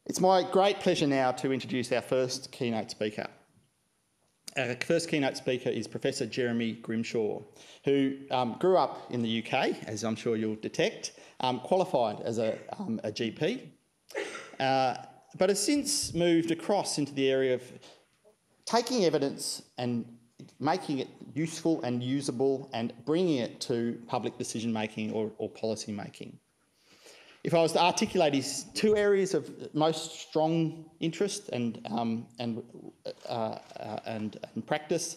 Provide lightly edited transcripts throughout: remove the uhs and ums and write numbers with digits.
It's my great pleasure now to introduce our first keynote speaker. Our first keynote speaker is Professor Jeremy Grimshaw, who grew up in the UK, as I'm sure you'll detect, qualified as a GP, but has since moved across into the area of taking evidence and making it useful and usable and bringing it to public decision making or policy making. If I was to articulate his two areas of most strong interest and practice,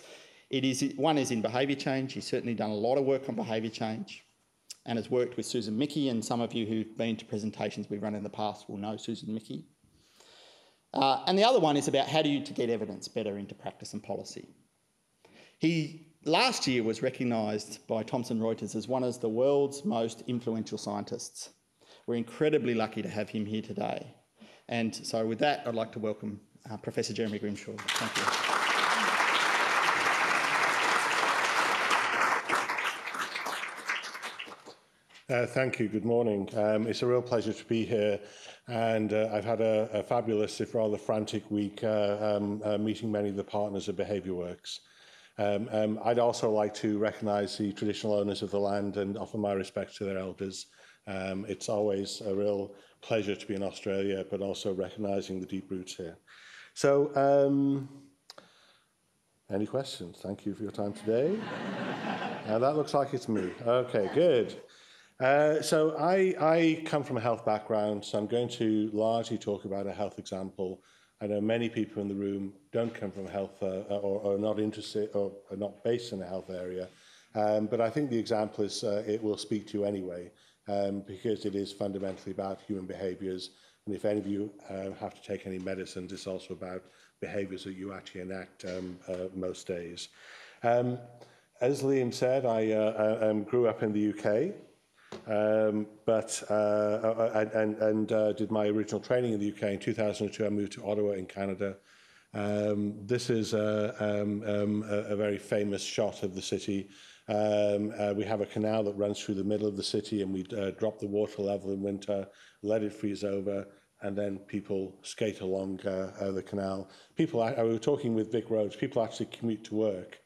one is in behaviour change. He's certainly done a lot of work on behaviour change and has worked with Susan Mickey, and some of you who've been to presentations we've run in the past will know Susan Mickey. And the other one is about how to get evidence better into practice and policy. He last year was recognised by Thomson Reuters as one of the world's most influential scientists. We're incredibly lucky to have him here today. And so with that, I'd like to welcome Professor Jeremy Grimshaw. Thank you. Thank you. Good morning. It's a real pleasure to be here. And I've had a fabulous, if rather frantic week meeting many of the partners of BehaviourWorks. I'd also like to recognise the traditional owners of the land and offer my respects to their elders. It's always a real pleasure to be in Australia, but also recognising the deep roots here. So, any questions? Thank you for your time today. That looks like it's me. Okay, good. So I come from a health background, so I'm going to largely talk about a health example. I know many people in the room don't come from health or are not interested or are not based in a health area, but I think the example is it will speak to you anyway. Because it is fundamentally about human behaviours, and if any of you have to take any medicines, it's also about behaviours that you actually enact most days. As Liam said, I grew up in the UK, did my original training in the UK. In 2002, I moved to Ottawa in Canada. This is a very famous shot of the city. We have a canal that runs through the middle of the city, and we drop the water level in winter, let it freeze over, and then people skate along the canal. We were talking with Vic Roads, people actually commute to work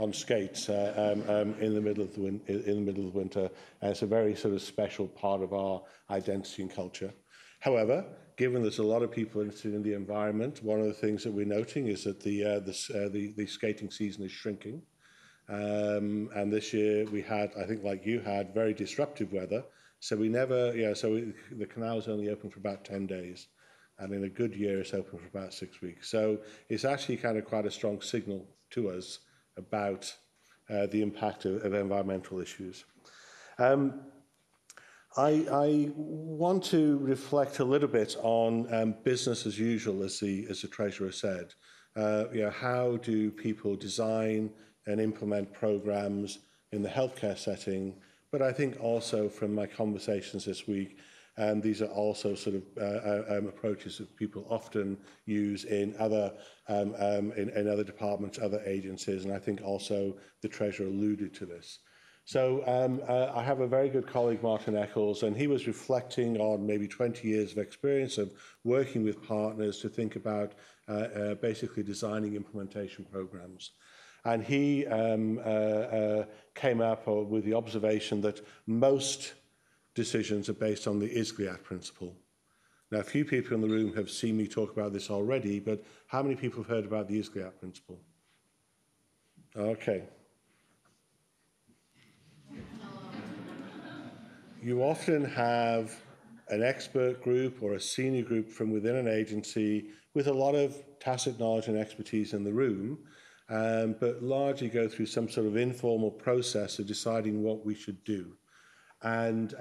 on skates in the middle of the winter. And it's a very sort of special part of our identity and culture. However, given there's a lot of people interested in the environment, one of the things that we're noting is that the skating season is shrinking. And this year we had, I think like you had, very disruptive weather. So the canal is only open for about 10 days. And in a good year, it's open for about 6 weeks. So it's actually kind of quite a strong signal to us about the impact of environmental issues. I want to reflect a little bit on business as usual, as the Treasurer said. How do people design and implement programs in the healthcare setting? But I think also from my conversations this week, these are also sort of approaches that people often use in other departments, other agencies, and I think also the Treasurer alluded to this. So I have a very good colleague, Martin Eccles, and he was reflecting on maybe 20 years of experience of working with partners to think about basically designing implementation programs. And he came up with the observation that most decisions are based on the ISGLIAD principle. Now, a few people in the room have seen me talk about this already, but how many people have heard about the ISGLIAD principle? Okay. You often have an expert group or a senior group from within an agency with a lot of tacit knowledge and expertise in the room, but largely go through some sort of informal process of deciding what we should do. And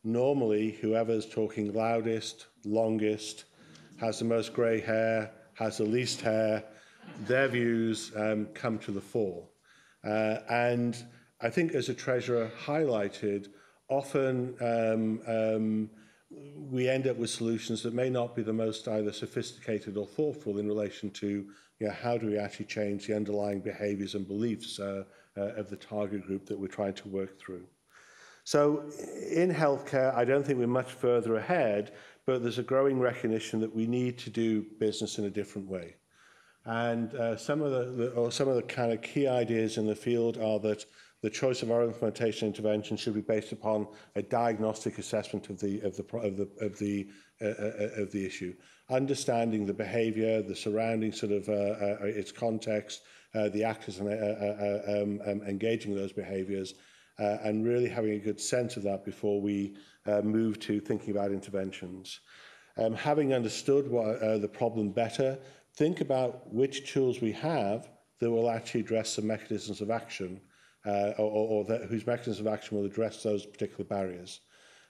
normally, whoever's talking loudest, longest, has the most grey hair, has the least hair, their views come to the fore. And I think, as the Treasurer highlighted, often we end up with solutions that may not be the most either sophisticated or thoughtful in relation to how do we actually change the underlying behaviours and beliefs of the target group that we're trying to work through. So in healthcare, I don't think we're much further ahead, but there's a growing recognition that we need to do business in a different way. And some of the kind of key ideas in the field are that the choice of our implementation intervention should be based upon a diagnostic assessment of the issue, understanding the behaviour, the surrounding sort of its context, the actors engaging those behaviours, and really having a good sense of that before we move to thinking about interventions. Having understood the problem better, think about which tools we have that will actually address some mechanisms of action, whose mechanisms of action will address those particular barriers.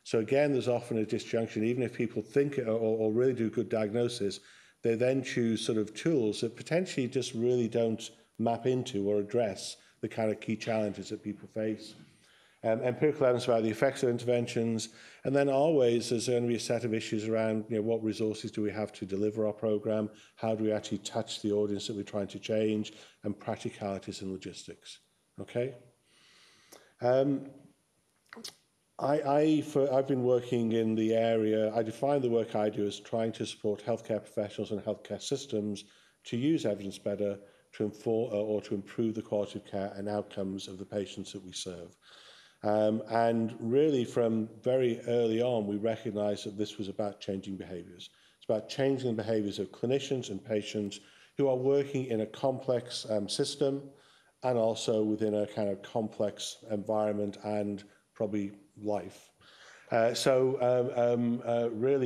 So again, there's often a disjunction. Even if people think or really do good diagnosis, they then choose sort of tools that potentially just really don't map into or address the kind of key challenges that people face. Empirical evidence about the effects of interventions, and then always there's going to be a set of issues around, what resources do we have to deliver our program, how do we actually touch the audience that we're trying to change, and practicalities and logistics. Okay. I've been working in the area. I define the work I do as trying to support healthcare professionals and healthcare systems to use evidence better to inform or to improve the quality of care and outcomes of the patients that we serve. And really, from very early on, we recognised that this was about changing behaviours. It's about changing the behaviours of clinicians and patients who are working in a complex system and also within a kind of complex environment and probably life. Really,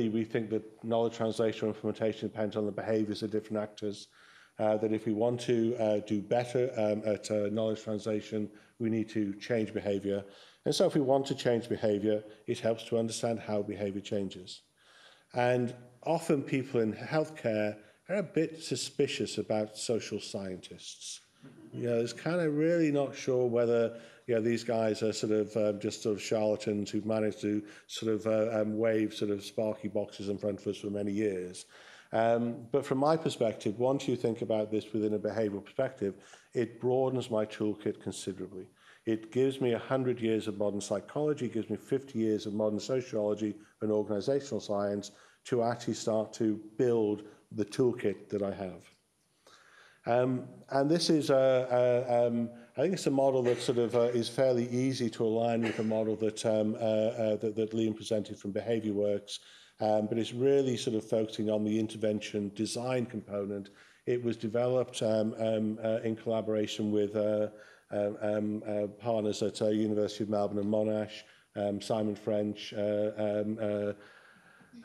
we think that knowledge translation or implementation depends on the behaviours of different actors. That if we want to do better at knowledge translation, we need to change behaviour. And so if we want to change behaviour, it helps to understand how behaviour changes. And often people in healthcare are a bit suspicious about social scientists. It's kind of really not sure whether these guys are sort of just sort of charlatans who've managed to sort of wave sort of sparky boxes in front of us for many years. But from my perspective, once you think about this within a behavioural perspective, it broadens my toolkit considerably. It gives me 100 years of modern psychology, it gives me 50 years of modern sociology and organisational science to actually start to build the toolkit that I have. And this is, I think it's a model that sort of is fairly easy to align with the model that, that Liam presented from BehaviourWorks, but it's really sort of focusing on the intervention design component. It was developed in collaboration with partners at University of Melbourne and Monash, Simon French,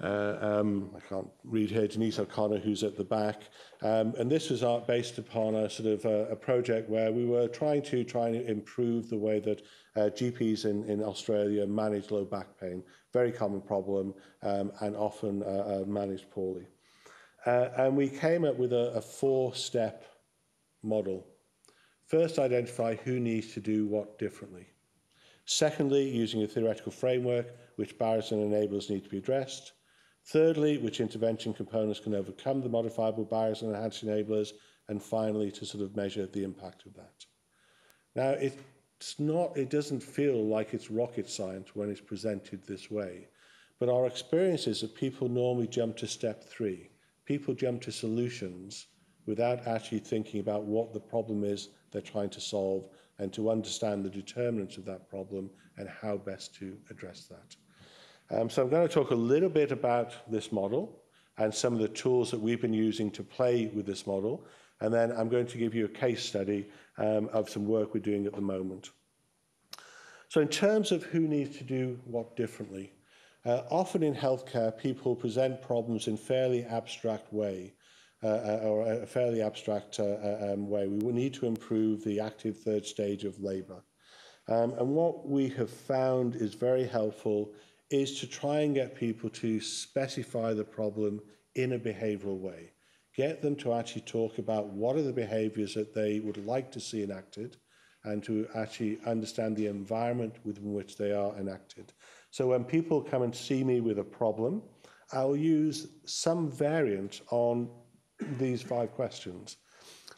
I can't read here, Denise O'Connor, who's at the back. And this was based upon a sort of a project where we were trying to improve the way that GPs in Australia manage low back pain. Very common problem and often managed poorly. And we came up with a four-step model. First, identify who needs to do what differently. Secondly, using a theoretical framework, which barriers and enablers need to be addressed. Thirdly, which intervention components can overcome the modifiable barriers and enhanced enablers. And finally, to sort of measure the impact of that. Now, it doesn't feel like it's rocket science when it's presented this way. But our experience is that people normally jump to step 3. People jump to solutions without actually thinking about what the problem is they're trying to solve and to understand the determinants of that problem and how best to address that. So I'm going to talk a little bit about this model and some of the tools that we've been using to play with this model. And then I'm going to give you a case study of some work we're doing at the moment. So in terms of who needs to do what differently, often in healthcare, people present problems in fairly abstract way, or a fairly abstract way. We will need to improve the active third stage of labour. And what we have found is very helpful is to try and get people to specify the problem in a behavioural way. Get them to actually talk about what are the behaviours that they would like to see enacted and to actually understand the environment within which they are enacted. So when people come and see me with a problem, I'll use some variant on these 5 questions.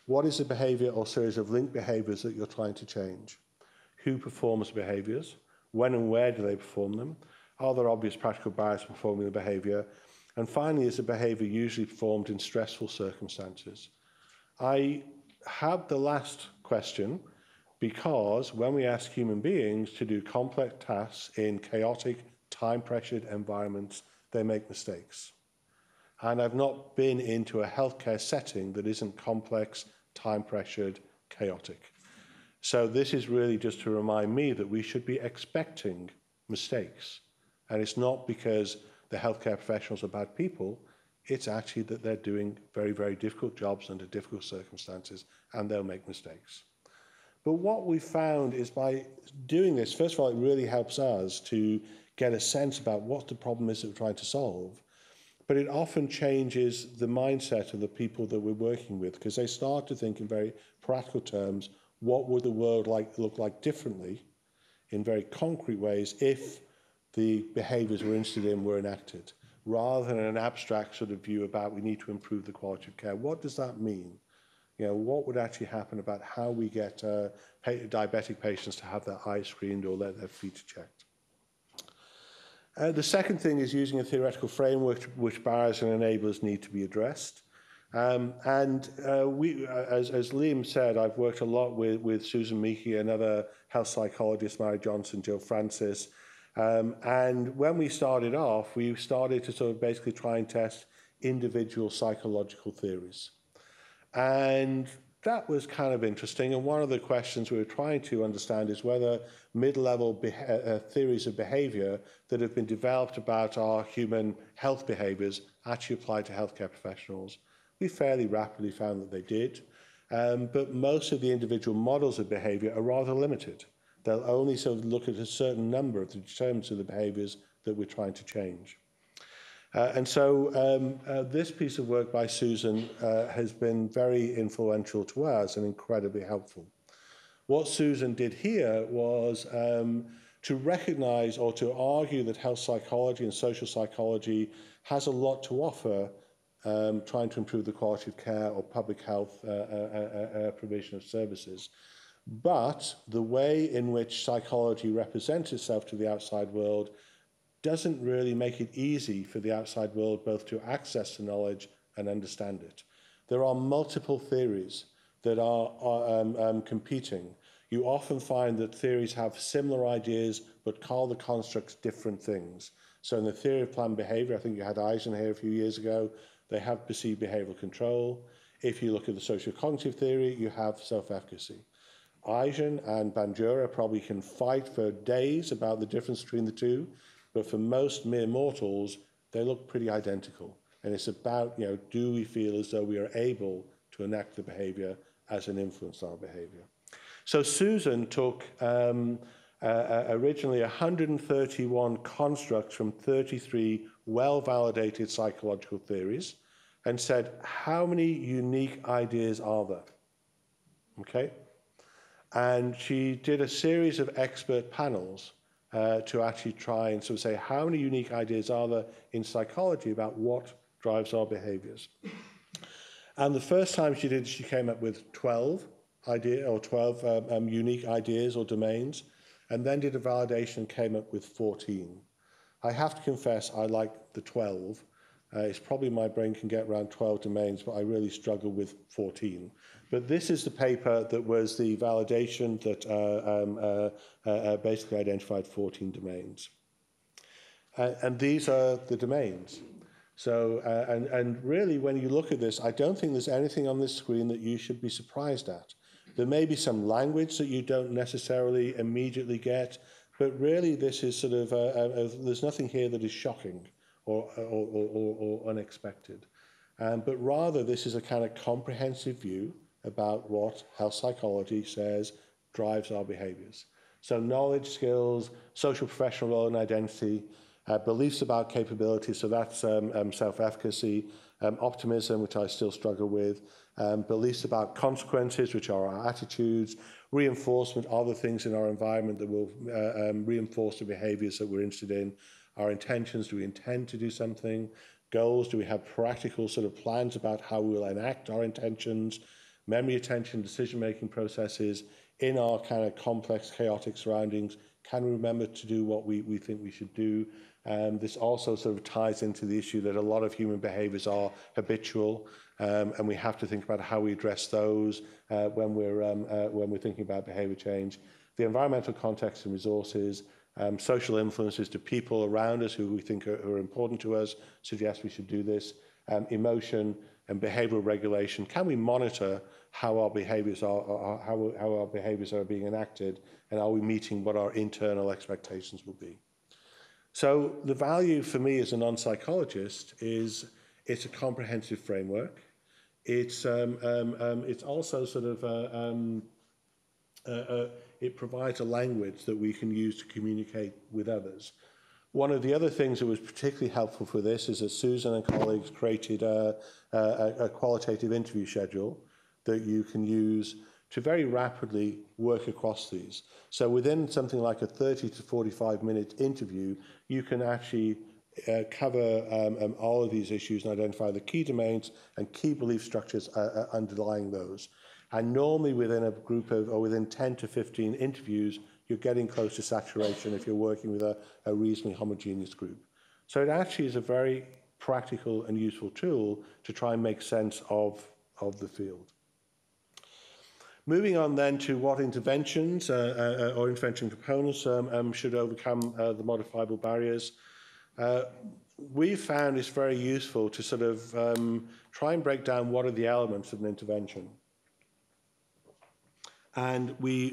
What is the behaviour or series of linked behaviours that you're trying to change? Who performs behaviours? When and where do they perform them? Are there obvious practical barriers to performing the behaviour? And finally, is a behaviour usually performed in stressful circumstances? I have the last question because when we ask human beings to do complex tasks in chaotic, time-pressured environments, they make mistakes. And I've not been into a healthcare setting that isn't complex, time-pressured, chaotic. So this is really just to remind me that we should be expecting mistakes. And it's not because the healthcare professionals are bad people, it's actually that they're doing very, very difficult jobs under difficult circumstances, and they'll make mistakes. But what we found is by doing this, first of all, it really helps us to get a sense about what the problem is that we're trying to solve. But it often changes the mindset of the people that we're working with, because they start to think in very practical terms, what would the world look like differently in very concrete ways if the behaviours we're interested in were enacted, rather than an abstract sort of view about we need to improve the quality of care. What does that mean? You know, what would actually happen about how we get diabetic patients to have their eyes screened or their feet checked? The second thing is using a theoretical framework which barriers and enablers need to be addressed. As Liam said, I've worked a lot with Susan Meeke, another health psychologist, Mary Johnson, Jill Francis. And when we started off, we started to sort of basically try and test individual psychological theories. And that was kind of interesting. And one of the questions we were trying to understand is whether mid-level theories of behaviour that have been developed about our human health behaviours actually apply to healthcare professionals. We fairly rapidly found that they did. But most of the individual models of behaviour are rather limited. They'll only sort of look at a certain number of the determinants of the behaviours that we're trying to change. This piece of work by Susan has been very influential to us and incredibly helpful. What Susan did here was to recognise or to argue that health psychology and social psychology has a lot to offer trying to improve the quality of care or public health provision of services. But the way in which psychology represents itself to the outside world doesn't really make it easy for the outside world both to access the knowledge and understand it. There are multiple theories that are competing. You often find that theories have similar ideas but call the constructs different things. So in the theory of planned behaviour, I think you had Eisen here a few years ago, they have perceived behavioural control. If you look at the socio-cognitive theory, you have self-efficacy. Eisen and Bandura probably can fight for days about the difference between the two, but for most mere mortals, they look pretty identical. And it's about, you know, do we feel as though we are able to enact the behaviour as an influence on our behaviour? So Susan took originally 131 constructs from 33 well-validated psychological theories and said, how many unique ideas are there? Okay? And she did a series of expert panels to actually try and sort of say, how many unique ideas are there in psychology about what drives our behaviours? And the first time she did it, she came up with 12 unique ideas or domains, and then did a validation and came up with 14. I have to confess, I like the 12. It's probably my brain can get around 12 domains, but I really struggle with 14. But this is the paper that was the validation that basically identified 14 domains. And these are the domains. So, and really, when you look at this, I don't think there's anything on this screen that you should be surprised at. There may be some language that you don't necessarily immediately get, but really this is sort of, there's nothing here that is shocking or unexpected. But rather, this is a kind of comprehensive view about what health psychology says drives our behaviours. So knowledge, skills, social professional role and identity, beliefs about capability, so that's self-efficacy, optimism, which I still struggle with, beliefs about consequences, which are our attitudes, reinforcement, other things in our environment that will reinforce the behaviours that we're interested in, our intentions, do we intend to do something, goals, do we have practical sort of plans about how we will enact our intentions, memory, attention, decision-making processes in our kind of complex, chaotic surroundings, Can we remember to do what we think we should do? This also sort of ties into the issue that a lot of human behaviours are habitual, and we have to think about how we address those when we're thinking about behaviour change. The environmental context and resources, social influences to people around us who we think are important to us suggest we should do this. Emotion and behavioural regulation. Can we monitor how our behaviours are being enacted, and are we meeting what our internal expectations will be? So the value for me as a non-psychologist is it's a comprehensive framework. It's also sort of it provides a language that we can use to communicate with others. One of the other things that was particularly helpful for this is that Susan and colleagues created a qualitative interview schedule that you can use to very rapidly work across these. So within something like a 30 to 45-minute interview, you can actually cover all of these issues and identify the key domains and key belief structures underlying those. And normally within a group of, or within 10 to 15 interviews, you're getting close to saturation if you're working with a reasonably homogeneous group. So it actually is a very practical and useful tool to try and make sense of the field. Moving on then to what interventions or intervention components should overcome the modifiable barriers. We've found it's very useful to sort of try and break down what are the elements of an intervention. And we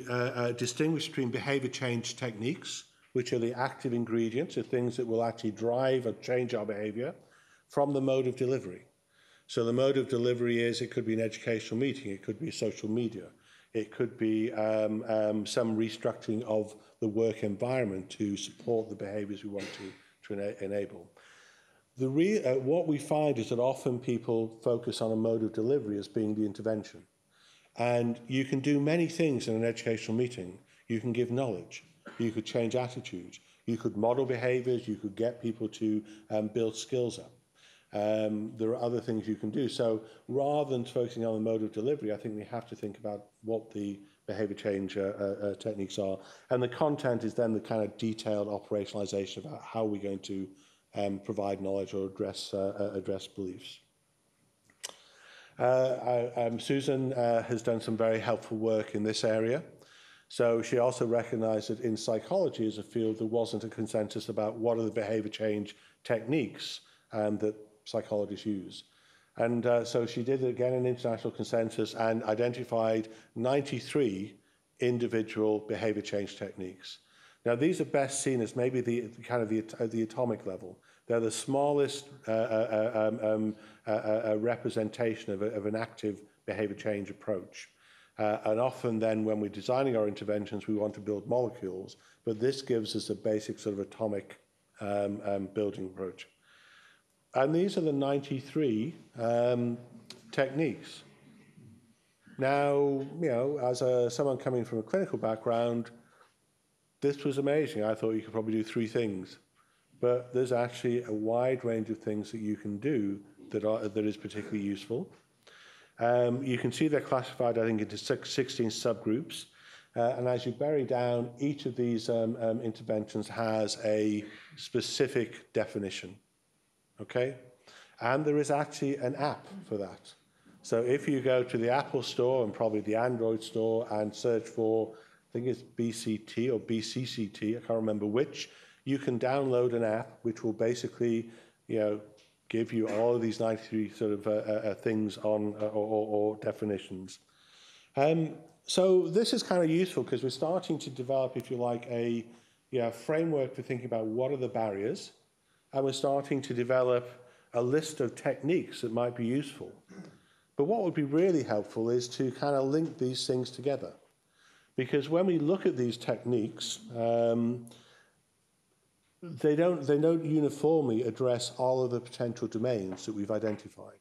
distinguish between behaviour change techniques, which are the active ingredients, the things that will actually drive or change our behaviour, from the mode of delivery. So the mode of delivery is, it could be an educational meeting, it could be social media, it could be some restructuring of the work environment to support the behaviours we want to enable. What we find is that often people focus on a mode of delivery as being the intervention. And you can do many things in an educational meeting. You can give knowledge, you could change attitudes, you could model behaviours, you could get people to build skills up. There are other things you can do. So rather than focusing on the mode of delivery, I think we have to think about what the behaviour change techniques are. And the content is then the kind of detailed operationalisation about how we're going to provide knowledge or address beliefs. Susan has done some very helpful work in this area. So she also recognised that in psychology as a field, there wasn't a consensus about what are the behaviour change techniques that psychologists use. And so she did, again, an international consensus and identified 93 individual behaviour change techniques. Now, these are best seen as maybe the atomic level. They're the smallest representation of an active behaviour change approach. And often then when we're designing our interventions, we want to build molecules, but this gives us a basic sort of atomic building approach. And these are the 93 techniques. Now, as someone coming from a clinical background, this was amazing. I thought you could probably do 3 things. But there's actually a wide range of things that you can do that is particularly useful. You can see they're classified, I think, into 16 subgroups. And as you bury down, each of these interventions has a specific definition. Okay? And there is actually an app for that. So if you go to the Apple Store and probably the Android Store and search for, I think it's BCT or BCCT, I can't remember which, you can download an app which will basically, give you all of these 93 sort of things on or definitions. So this is kind of useful because we're starting to develop, if you like, a framework for thinking about what are the barriers, and we're starting to develop a list of techniques that might be useful. But what would be really helpful is to kind of link these things together. Because when we look at these techniques, they don't uniformly address all of the potential domains that we've identified.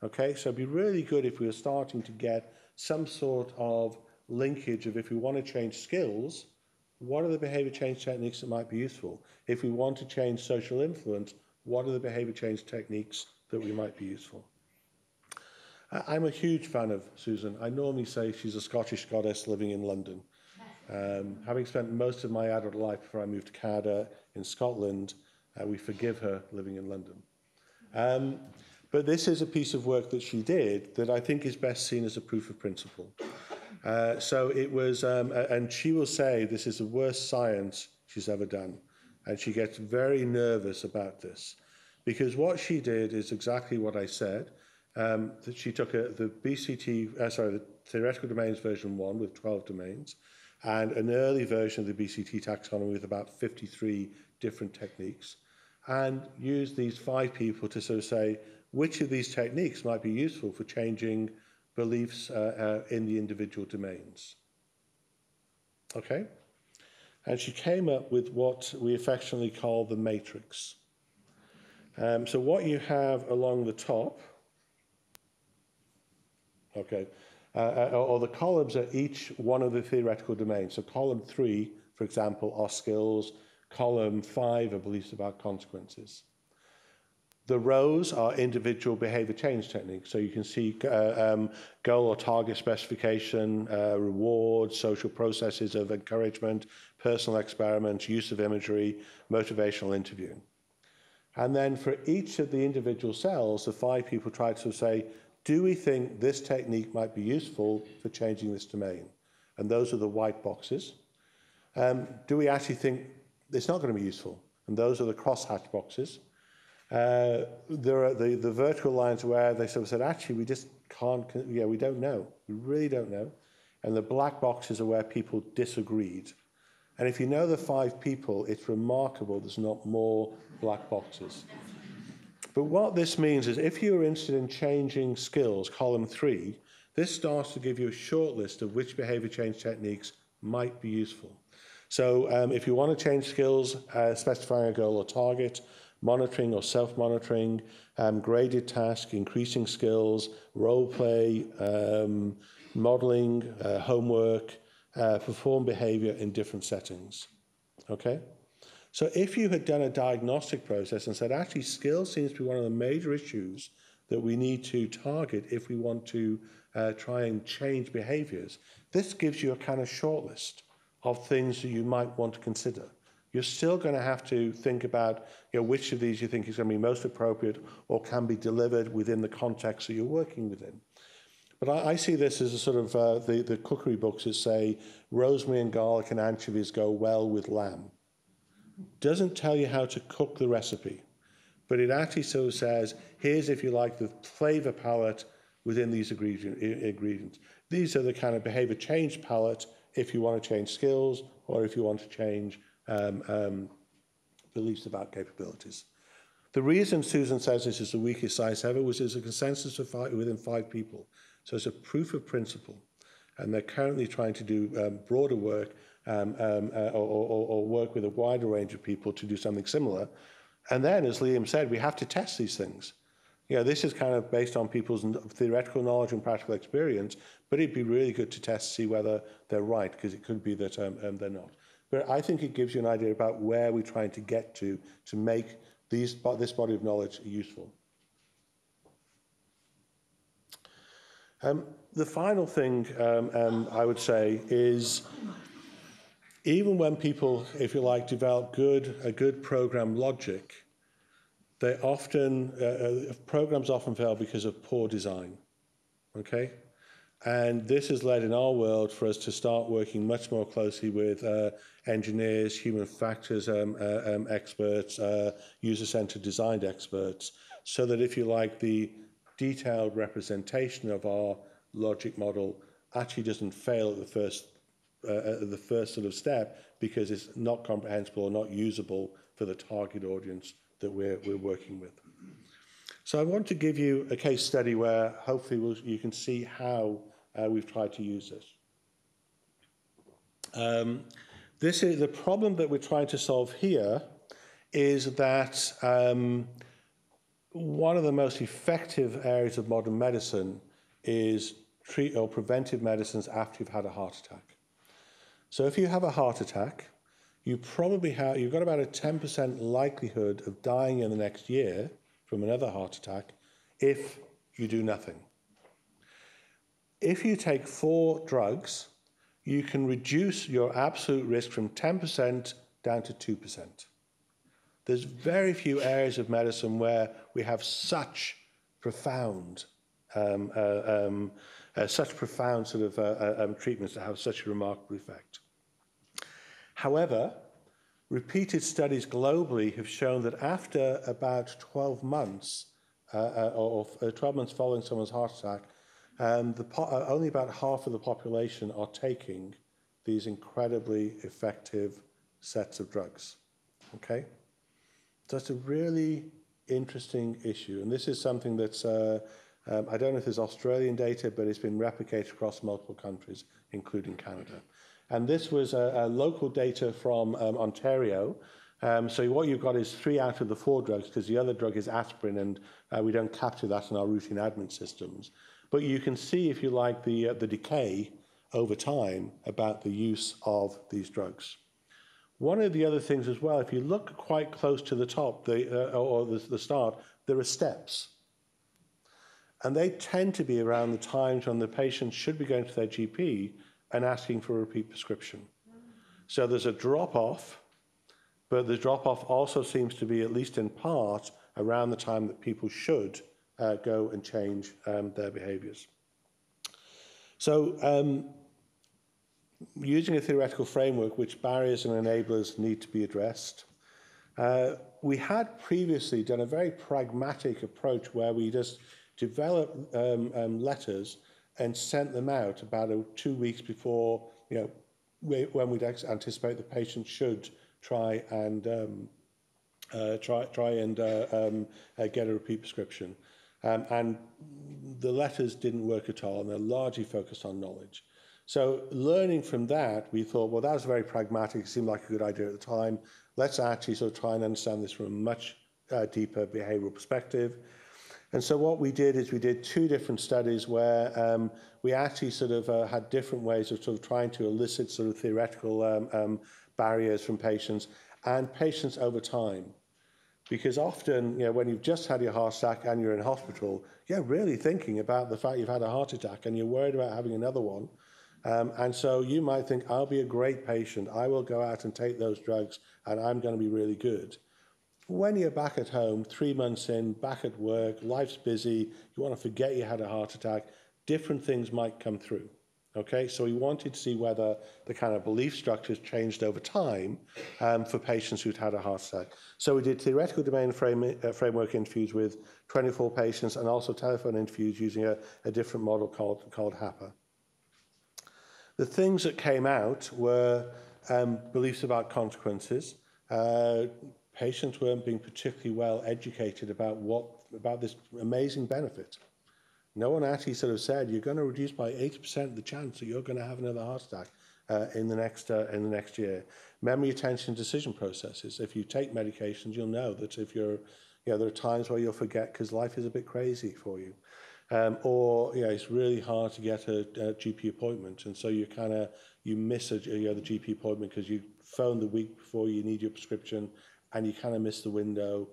Okay, so it'd be really good if we were starting to get some sort of linkage of, if we want to change skills, what are the behaviour change techniques that might be useful? If we want to change social influence, what are the behaviour change techniques that we might be useful? I'm a huge fan of Susan. I normally say she's a Scottish goddess living in London. Having spent most of my adult life before I moved to Canada in Scotland, we forgive her living in London. But this is a piece of work that she did that I think is best seen as a proof of principle. So it was, and she will say this is the worst science she's ever done. And she gets very nervous about this. Because what she did is exactly what I said. That she took the the Theoretical Domains version 1 with 12 domains, and an early version of the BCT taxonomy with about 53 different techniques, and used these 5 people to sort of say which of these techniques might be useful for changing beliefs in the individual domains. Okay? And she came up with what we affectionately call the matrix. So what you have along the top, okay, or the columns are each one of the theoretical domains. So column 3, for example, are skills. Column 5 are beliefs about consequences. The rows are individual behavior change techniques. So you can see goal or target specification, rewards, social processes of encouragement, personal experiments, use of imagery, motivational interviewing. And then for each of the individual cells, the 5 people tried to say, do we think this technique might be useful for changing this domain? And those are the white boxes. Do we actually think it's not going to be useful? And those are the cross-hatched boxes. There are the vertical lines where they sort of said, actually, we just can't, we don't know. We really don't know. And the black boxes are where people disagreed. And if you know the 5 people, it's remarkable there's not more black boxes. But what this means is if you're interested in changing skills, column 3, this starts to give you a short list of which behavior change techniques might be useful. So if you want to change skills, specifying a goal or target, monitoring or self-monitoring, graded task, increasing skills, role play, modeling, homework, perform behavior in different settings. Okay? So if you had done a diagnostic process and said, actually, skills seems to be one of the major issues that we need to target if we want to try and change behaviors, this gives you a kind of shortlist of things that you might want to consider. You're still going to have to think about which of these you think is going to be most appropriate or can be delivered within the context that you're working within. But I see this as a sort of the cookery books that say rosemary and garlic and anchovies go well with lamb. Doesn't tell you how to cook the recipe, but it actually sort of says, here's, if you like, the flavor palette within these ingredients. These are the kind of behavior change palette if you want to change skills or if you want to change beliefs about capabilities. The reason Susan says this is the weakest science ever was there's a consensus of within 5 people. So it's a proof of principle. And they're currently trying to do broader work or work with a wider range of people to do something similar. And then, as Liam said, we have to test these things. This is kind of based on people's theoretical knowledge and practical experience, but it'd be really good to test to see whether they're right, because it could be that they're not. But I think it gives you an idea about where we're trying to get to make this body of knowledge useful. The final thing I would say is, even when people, if you like, develop a good program logic, they often, programs often fail because of poor design, okay? And this has led in our world for us to start working much more closely with engineers, human factors experts, user-centered design experts, so that, if you like, the detailed representation of our logic model actually doesn't fail at the first sort of step because it's not comprehensible or not usable for the target audience that we're working with. So I want to give you a case study where hopefully you can see how we've tried to use this. This is the problem that we're trying to solve here, is that one of the most effective areas of modern medicine is treat or preventive medicines after you've had a heart attack. So if you have a heart attack, you've got about a 10% likelihood of dying in the next year from another heart attack if you do nothing. If you take 4 drugs, you can reduce your absolute risk from 10% down to 2%. There's very few areas of medicine where we have such profound sort of treatments that have such a remarkable effect. However, repeated studies globally have shown that after about 12 months, or 12 months following someone's heart attack, only about half of the population are taking these incredibly effective sets of drugs. Okay? So that's a really interesting issue. And this is something that's, I don't know if there's Australian data, but it's been replicated across multiple countries, including Canada. And this was local data from Ontario. So what you've got is 3 out of the 4 drugs, because the other drug is aspirin, and we don't capture that in our routine admin systems. But you can see, if you like, the decay over time about the use of these drugs. One of the other things as well, if you look quite close to the top, the start, there are steps. And they tend to be around the times when the patient should be going to their GP and asking for a repeat prescription. So there's a drop-off, but the drop-off also seems to be, at least in part, around the time that people should go and change their behaviours. So using a theoretical framework, which barriers and enablers need to be addressed, we had previously done a very pragmatic approach where we just developed letters and sent them out about 2 weeks before, when we'd anticipate the patient should try and get a repeat prescription. And the letters didn't work at all, and they're largely focused on knowledge. So learning from that, we thought, well, that was very pragmatic. It seemed like a good idea at the time. Let's actually sort of try and understand this from a much deeper behavioural perspective. And so what we did is we did 2 different studies where we actually sort of had different ways of sort of trying to elicit sort of theoretical barriers from patients and patients over time. Because often, when you've just had your heart attack and you're in hospital, you're really thinking about the fact you've had a heart attack and you're worried about having another one. And so you might think, I'll be a great patient. I will go out and take those drugs and I'm going to be really good. When you're back at home, 3 months in, back at work, life's busy, you want to forget you had a heart attack, different things might come through. Okay, so we wanted to see whether the kind of belief structures changed over time for patients who'd had a heart attack. So we did theoretical domain framework interviews with 24 patients and also telephone interviews using a different model called HAPA. The things that came out were beliefs about consequences. Patients weren't being particularly well educated about this amazing benefit. No one actually sort of said, you're going to reduce by 80% the chance that you're going to have another heart attack in the next year. Memory, attention, decision processes. If you take medications, you'll know that if there are times where you'll forget because life is a bit crazy for you. Or it's really hard to get a GP appointment, and so you miss the GP appointment because you phoned the week before you need your prescription, and you kind of miss the window,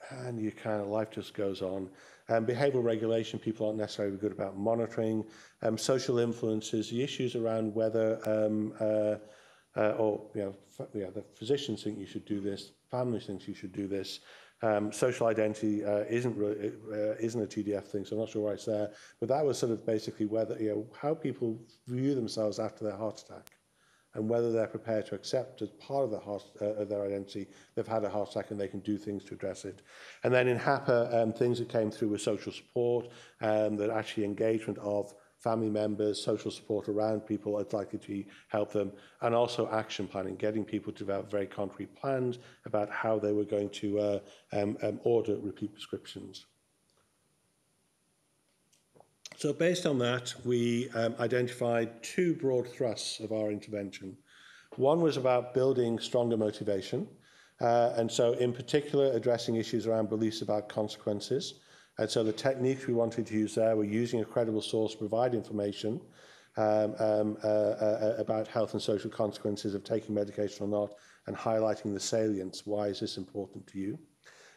and life just goes on. Behavioural regulation, people aren't necessarily good about monitoring. Social influences, the issues around whether the physicians think you should do this, families think you should do this. Social identity isn't a TDF thing, so I'm not sure why it's there. But that was sort of basically whether how people view themselves after their heart attack, and whether they're prepared to accept as part of their identity they've had a heart attack and they can do things to address it. And then in HAPA, things that came through were social support, that actually engagement of family members, social support around people that's likely to help them, and also action planning, getting people to develop very concrete plans about how they were going to order repeat prescriptions. So based on that, we identified 2 broad thrusts of our intervention. One was about building stronger motivation, and so in particular addressing issues around beliefs about consequences. And so the techniques we wanted to use there were using a credible source to provide information about health and social consequences of taking medication or not, and highlighting the salience. Why is this important to you?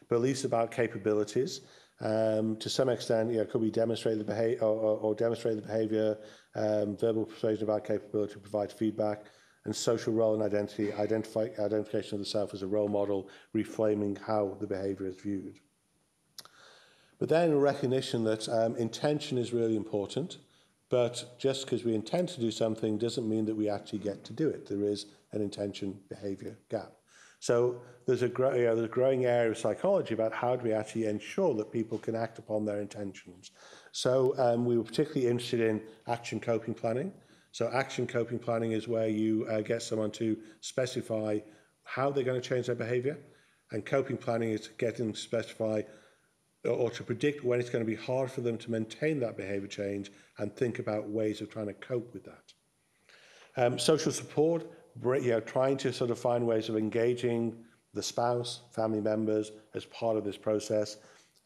Beliefs about capabilities. To some extent, could we demonstrate the behavior or demonstrate the behavior, verbal persuasion of our capability to provide feedback, and social role and identification of the self as a role model, reframing how the behavior is viewed. But then a recognition that intention is really important, but just because we intend to do something doesn't mean that we actually get to do it. There is an intention-behavior gap. So there's a growing area of psychology about how do we actually ensure that people can act upon their intentions. So we were particularly interested in action coping planning. So action coping planning is where you get someone to specify how they're going to change their behavior, and coping planning is to get them to specify or to predict when it's going to be hard for them to maintain that behavior change and think about ways of trying to cope with that. Social support, trying to sort of find ways of engaging the spouse, family members as part of this process,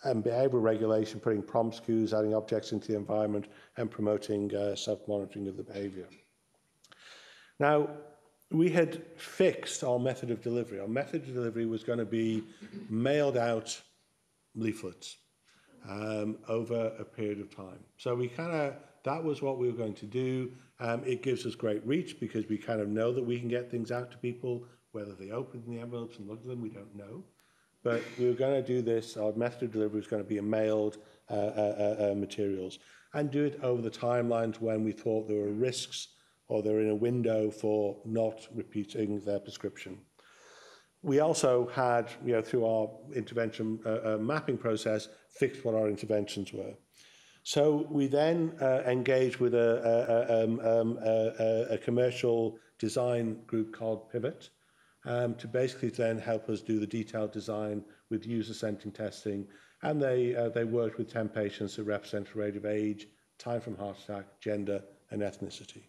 and behavioral regulation, putting prompts, cues, adding objects into the environment, and promoting self-monitoring of the behavior. Now, we had fixed our method of delivery. Our method of delivery was going to be mailed out leaflets over a period of time. So that was what we were going to do. It gives us great reach because we kind of know that we can get things out to people. Whether they open the envelopes and look at them, we don't know. But we were going to do this. Our method of delivery was going to be mailed materials and do it over the timelines when we thought there were risks or they're in a window for not repeating their prescription. We also had, through our intervention mapping process, fixed what our interventions were. So we then engaged with a commercial design group called Pivot to basically then help us do the detailed design with user-centered testing. And they worked with 10 patients that represent a range of age, time from heart attack, gender, and ethnicity.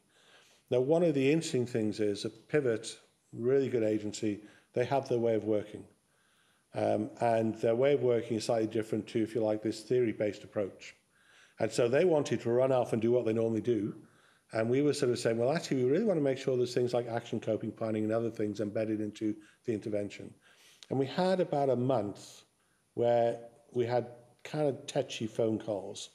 Now, one of the interesting things is that Pivot, really good agency, they have their way of working. And their way of working is slightly different to, if you like, this theory-based approach. And so they wanted to run off and do what they normally do. And we were sort of saying, well, actually, we really want to make sure there's things like action coping planning and other things embedded into the intervention. And we had about a month where we had kind of touchy phone calls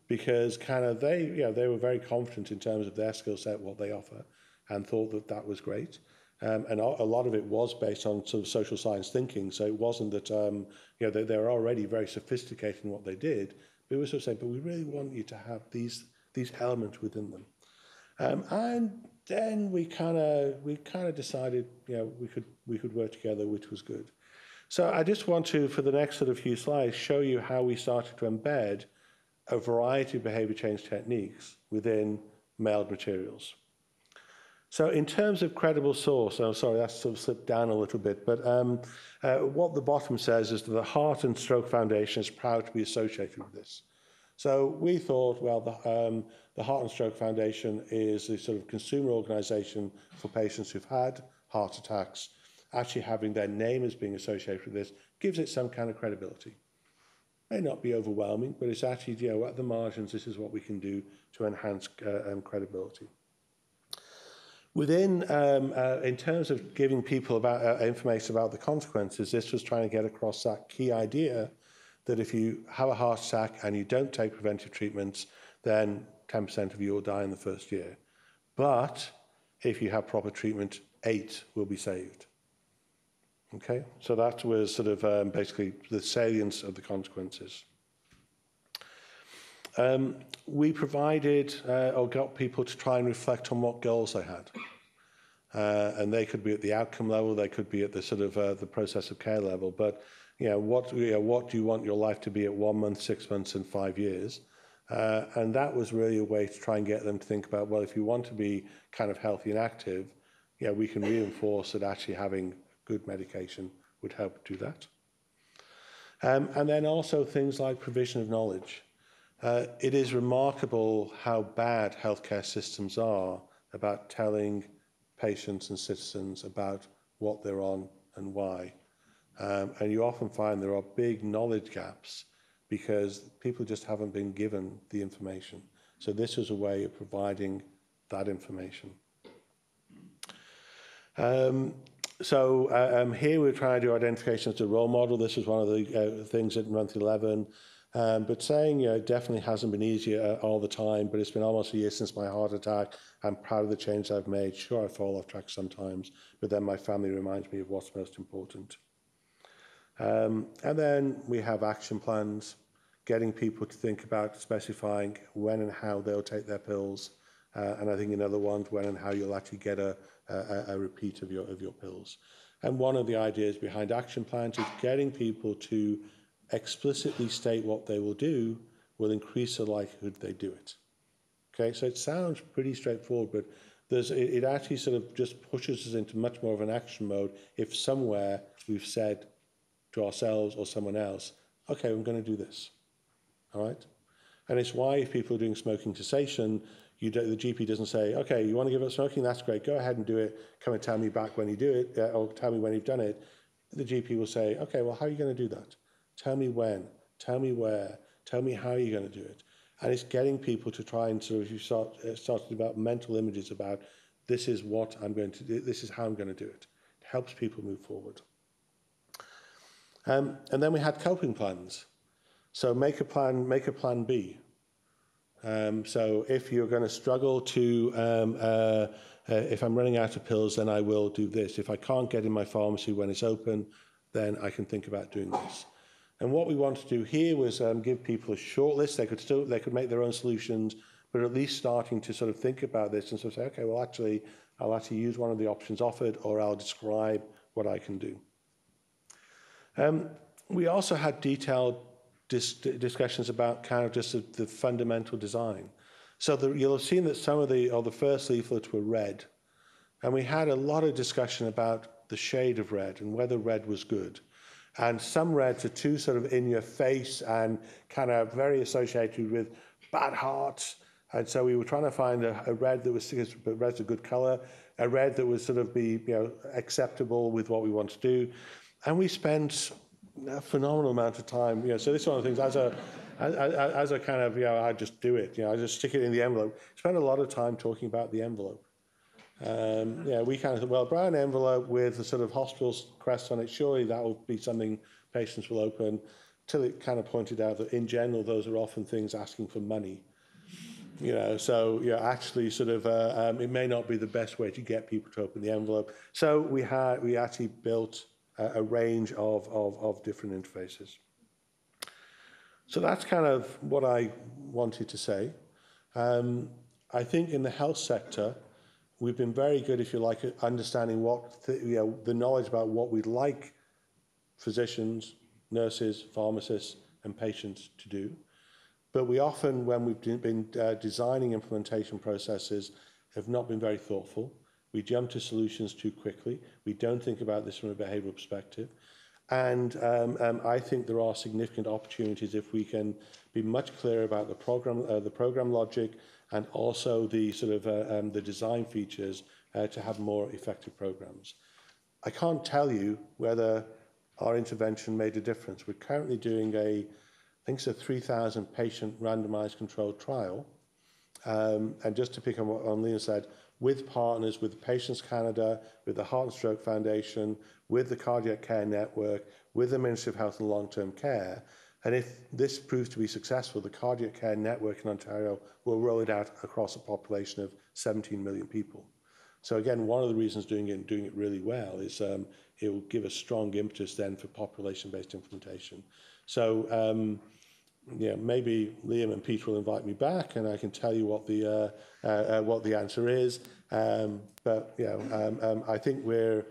because kind of they were very confident in terms of their skill set, what they offer, and thought that that was great. And a lot of it was based on sort of social science thinking. So it wasn't that, they were already very sophisticated in what they did. But we were sort of saying, but we really want you to have these elements within them. And then we kind of decided, we could work together, which was good. So I just want to, for the next sort of few slides, show you how we started to embed a variety of behavior change techniques within mailed materials. So in terms of credible source, I'm sorry, that's sort of slipped down a little bit, but what the bottom says is that the Heart and Stroke Foundation is proud to be associated with this. So we thought, well, the Heart and Stroke Foundation is a sort of consumer organisation for patients who've had heart attacks. Actually having their name as being associated with this gives it some kind of credibility. May not be overwhelming, but it's actually, at the margins, this is what we can do to enhance credibility. Within, in terms of giving people information about the consequences, this was trying to get across that key idea that if you have a heart attack and you don't take preventive treatments, then 10% of you will die in the first year. But if you have proper treatment, 8 will be saved. Okay, so that was sort of basically the salience of the consequences. We provided or got people to try and reflect on what goals they had. And they could be at the outcome level, they could be at the sort of the process of care level. But what do you want your life to be at 1 month, 6 months, and 5 years? And that was really a way to try and get them to think about, well, if you want to be kind of healthy and active, we can reinforce that actually having good medication would help do that. And then also things like provision of knowledge. It is remarkable how bad healthcare systems are about telling patients and citizens about what they're on and why. And you often find there are big knowledge gaps because people just haven't been given the information. So this is a way of providing that information. Here we're trying to do identification as a role model. This is one of the things at month 11. But saying, it definitely hasn't been easier all the time, but it's been almost a year since my heart attack. I'm proud of the change I've made. Sure, I fall off track sometimes, but then my family reminds me of what's most important. And then we have action plans, getting people to think about specifying when and how they'll take their pills. And I think another one, when and how you'll actually get a repeat of your pills. And one of the ideas behind action plans is getting people to explicitly state what they will do will increase the likelihood they do it. Okay, so it sounds pretty straightforward, but it actually sort of just pushes us into much more of an action mode if somewhere we've said to ourselves or someone else, okay, I'm going to do this. All right? And it's why if people are doing smoking cessation, the GP doesn't say, okay, you want to give up smoking? That's great. Go ahead and do it. Come and tell me back when you do it, or tell me when you've done it. The GP will say, okay, well, how are you going to do that? Tell me when. Tell me where. Tell me how you're going to do it. And it's getting people to try and sort of, you start to develop mental images about this is what I'm going to do. This is how I'm going to do it. It helps people move forward. And then we had coping plans. So make a plan B. So if you're going to struggle to, if I'm running out of pills, then I will do this. If I can't get in my pharmacy when it's open, then I can think about doing this. And what we want to do here was give people a short list. They could make their own solutions, but at least starting to sort of think about this and sort of say, okay, well, actually, I'll actually use one of the options offered, or I'll describe what I can do. We also had detailed discussions about kind of just the fundamental design. So you'll have seen that some of the first leaflets were red, and we had a lot of discussion about the shade of red and whether red was good. And some reds are too sort of in your face and kind of very associated with bad hearts. And so we were trying to find a red that was, but red's a good color, a red that would sort of be, acceptable with what we want to do. And we spent a phenomenal amount of time, so this is one of the things as a kind of, I just do it, I just stick it in the envelope. Spend a lot of time talking about the envelope. We kind of thought, well, brown envelope with the sort of hospital's crest on it, surely that will be something patients will open, till it kind of pointed out that in general, those are often things asking for money. So actually sort of, it may not be the best way to get people to open the envelope. So we actually built a range of different interfaces. So that's kind of what I wanted to say. I think in the health sector, we've been very good, if you like, at understanding what the knowledge about what we'd like physicians, nurses, pharmacists, and patients to do. But we often, when we've been designing implementation processes, have not been very thoughtful. We jump to solutions too quickly. We don't think about this from a behavioural perspective. And I think there are significant opportunities if we can be much clearer about the program logic and also the sort of the design features to have more effective programs. I can't tell you whether our intervention made a difference. We're currently doing I think it's a 3,000 patient randomized controlled trial. And just to pick on what Leon said, with partners, with Patients Canada, with the Heart and Stroke Foundation, with the Cardiac Care Network, with the Ministry of Health and Long-Term Care. And if this proves to be successful, the Cardiac Care Network in Ontario will roll it out across a population of 17 million people. So again, one of the reasons doing it really well is it will give a strong impetus then for population-based implementation. So maybe Liam and Peter will invite me back, and I can tell you what the answer is. But I think we're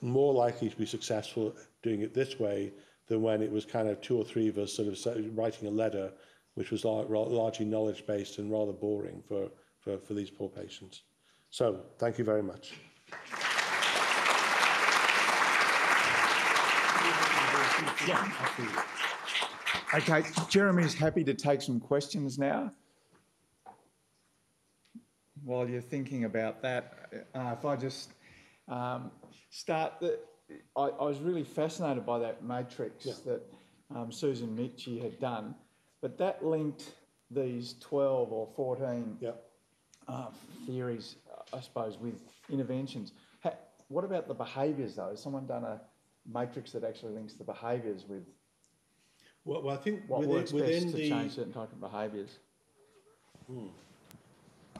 more likely to be successful doing it this way than when it was kind of two or three of us sort of writing a letter, which was largely knowledge-based and rather boring for these poor patients. So thank you very much. Okay, Jeremy's happy to take some questions now. While you're thinking about that, if I just start, I was really fascinated by that matrix that Susan Michie had done, but that linked these 12 or 14 theories, I suppose, with interventions. What about the behaviours, though? Has someone done a matrix that actually links the behaviours with? Well, I think what works within best to change certain type of behaviours.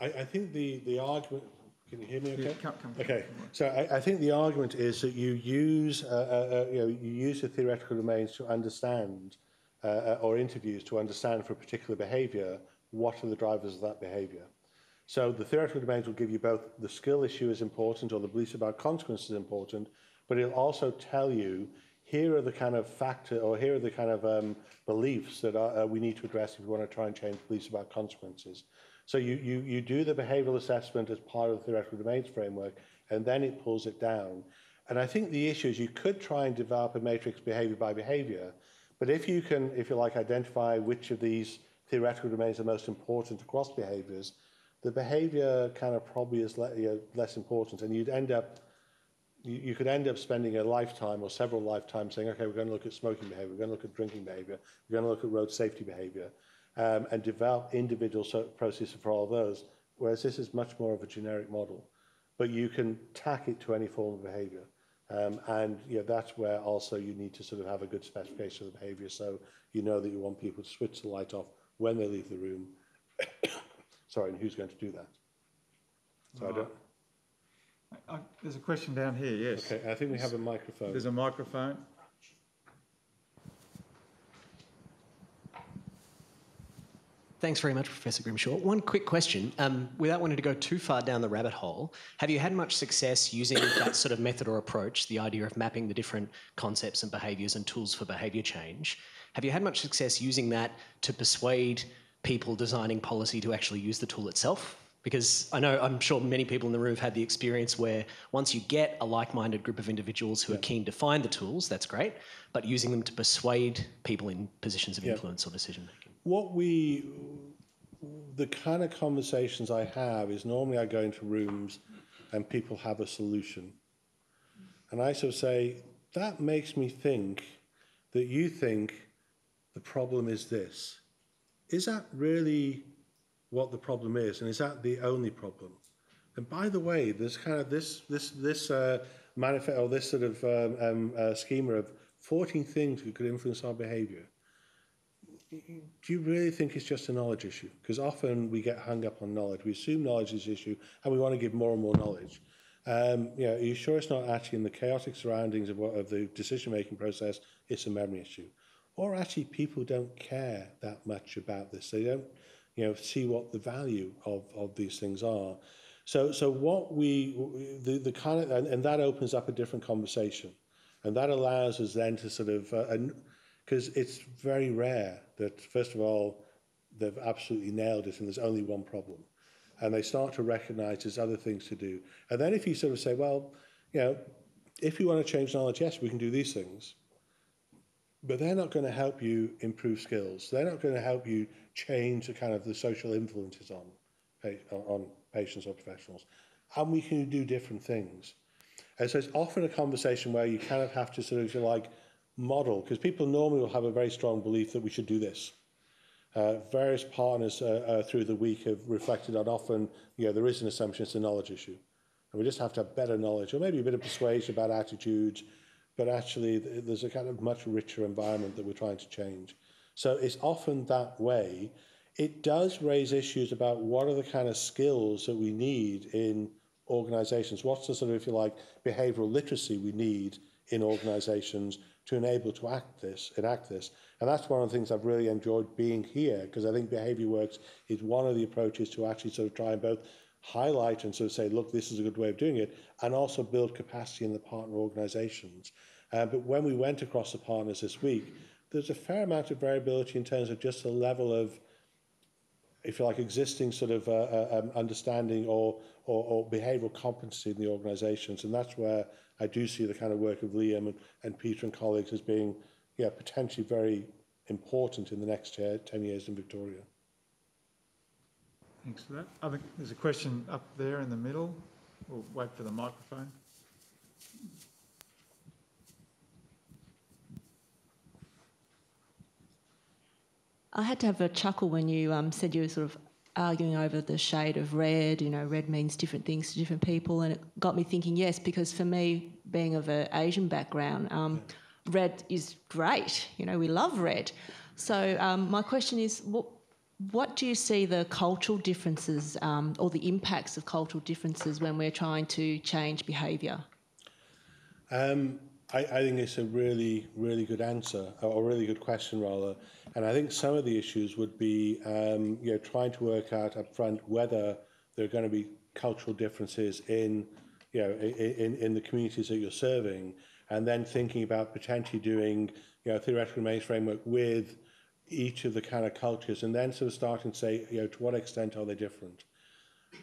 I think the argument. Can you hear me? Okay. Yeah, come. Okay. So I think the argument is that you use you use the theoretical domains to understand, or interviews to understand for a particular behaviour what are the drivers of that behaviour. So the theoretical domains will give you both the skill issue is important or the beliefs about consequences is important, but it'll also tell you here are the kind of factor or here are the kind of beliefs that we need to address if we want to try and change beliefs about consequences. So you do the behavioural assessment as part of the theoretical domains framework, and then it pulls it down. And I think the issue is you could try and develop a matrix behaviour by behaviour, but if you can, if you like, identify which of these theoretical domains are most important across behaviours, the behaviour kind of probably is less important, and you could end up spending a lifetime or several lifetimes saying, okay, we're going to look at smoking behaviour, we're going to look at drinking behaviour, we're going to look at road safety behaviour, and develop individual processes for all of those, whereas this is much more of a generic model. But you can tack it to any form of behaviour. And that's where also you need to sort of have a good specification of the behaviour, so you know that you want people to switch the light off when they leave the room. Sorry, and who's going to do that? So I don't... There's a question down here, yes. Okay, I think we have a microphone. There's a microphone. Thanks very much, Professor Grimshaw. One quick question, without wanting to go too far down the rabbit hole, have you had much success using that sort of method or approach, the idea of mapping the different concepts and behaviours and tools for behaviour change? Have you had much success using that to persuade people designing policy to actually use the tool itself? Because I'm sure many people in the room have had the experience where once you get a like-minded group of individuals who are keen to find the tools, that's great, but using them to persuade people in positions of influence or decision-making. The kind of conversations I have is normally I go into rooms and people have a solution. And I sort of say, that makes me think that you think the problem is this. Is that really what the problem is? And is that the only problem? And by the way, there's kind of this manifest or this sort of schema of 14 things that could influence our behaviour. Do you really think it's just a knowledge issue? Because often we get hung up on knowledge. We assume knowledge is the issue, and we want to give more and more knowledge. Are you sure it's not actually in the chaotic surroundings of the decision-making process, it's a memory issue? Or actually people don't care that much about this. They don't see what the value of these things are. So what the kind of, and that opens up a different conversation. And that allows us then to sort of, because it's very rare that, first of all, they've absolutely nailed it and there's only one problem. And they start to recognize there's other things to do. And then if you sort of say, well, if you want to change knowledge, yes, we can do these things. But they're not going to help you improve skills. They're not going to help you change the kind of the social influences on patients or professionals. And we can do different things. And so it's often a conversation where you kind of have to sort of, if you like, model, because people normally will have a very strong belief that we should do this. Various partners through the week have reflected on often, there is an assumption it's a knowledge issue. And we just have to have better knowledge, or maybe a bit of persuasion about attitudes, but actually there's a kind of much richer environment that we're trying to change. So it's often that way. It does raise issues about what are the kind of skills that we need in organisations. What's the sort of, if you like, behavioural literacy we need in organisations to enable to enact this. And that's one of the things I've really enjoyed being here, because I think BehaviourWorks is one of the approaches to actually sort of try and both highlight and sort of say, look, this is a good way of doing it, and also build capacity in the partner organisations. But when we went across the partners this week, there's a fair amount of variability in terms of just the level of, if you like, existing sort of understanding or behavioural competency in the organisations. And that's where I do see the kind of work of Liam and Peter and colleagues as being potentially very important in the next 10 years in Victoria. Thanks for that. I think there's a question up there in the middle. We'll wait for the microphone. I had to have a chuckle when you said you were sort of arguing over the shade of red. Red means different things to different people, and it got me thinking, yes, because for me, being of an Asian background, red is great. You know, we love red. So my question is, what do you see the cultural differences or the impacts of cultural differences when we're trying to change behaviour? I think it's a really, really good answer, or a really good question, rather. And I think some of the issues would be, trying to work out up front whether there are going to be cultural differences in the communities that you're serving, and then thinking about potentially doing, theoretical domains framework with each of the kind of cultures, and then sort of starting to say, to what extent are they different?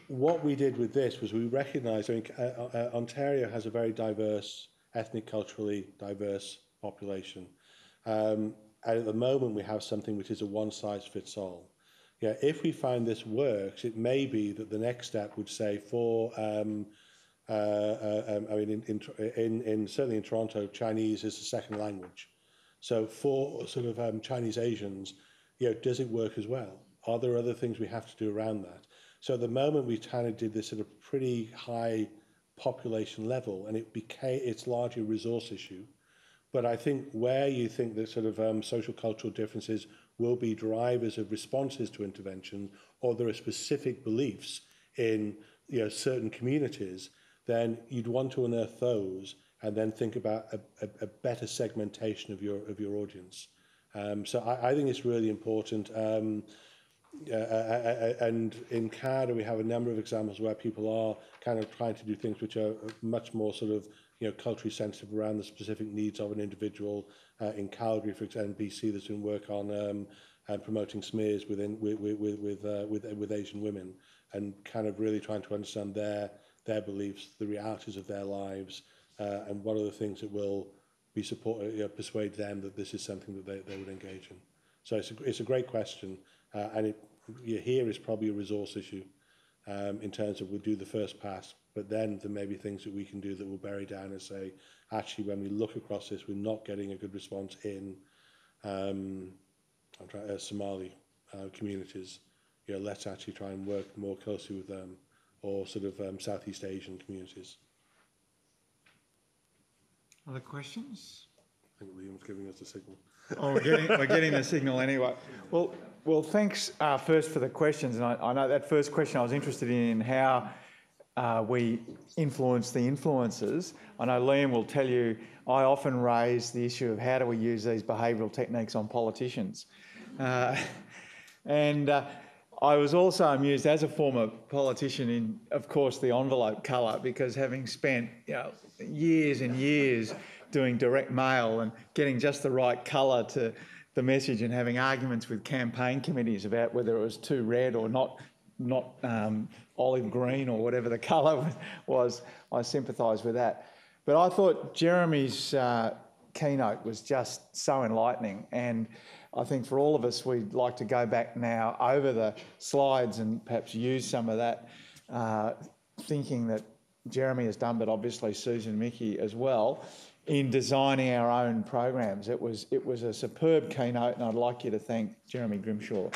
What we did with this was we recognised, Ontario has a very diverse, ethnic-culturally diverse population. And at the moment, we have something which is a one-size-fits-all. If we find this works, it may be that the next step would say certainly in Toronto, Chinese is the second language. So for sort of Chinese Asians, does it work as well? Are there other things we have to do around that? So at the moment, we kind of did this at a pretty high population level, and it's largely a resource issue. But I think where you think that sort of social cultural differences will be drivers of responses to intervention, or there are specific beliefs in certain communities, then you'd want to unearth those and then think about a better segmentation of your audience. So I think it's really important. And in Canada, we have a number of examples where people are kind of trying to do things which are much more sort of culturally sensitive around the specific needs of an individual. In Calgary, for example, BC, there's been work on promoting smears with Asian women, and kind of really trying to understand their beliefs, the realities of their lives, and what are the things that will be persuade them that this is something that they would engage in. So it's a great question. And here is probably a resource issue in terms of we'll do the first pass, but then there may be things that we can do that will bury down and say, actually, when we look across this, we're not getting a good response in Somali communities. Let's actually try and work more closely with them, or sort of Southeast Asian communities. Other questions? I think Liam's giving us a signal. Oh, we're getting the signal anyway. Well, thanks first for the questions. And I know that first question I was interested in how we influence the influencers. I know Liam will tell you I often raise the issue of how do we use these behavioural techniques on politicians. And I was also amused as a former politician in, of course, the envelope colour, because having spent years and years doing direct mail and getting just the right colour to the message, and having arguments with campaign committees about whether it was too red or not olive green or whatever the colour was, I sympathise with that. But I thought Jeremy's keynote was just so enlightening, and I think for all of us, we'd like to go back now over the slides and perhaps use some of that thinking that Jeremy has done, but obviously Susan and Mickey as well, in designing our own programs. It was a superb keynote, and I'd like you to thank Jeremy Grimshaw.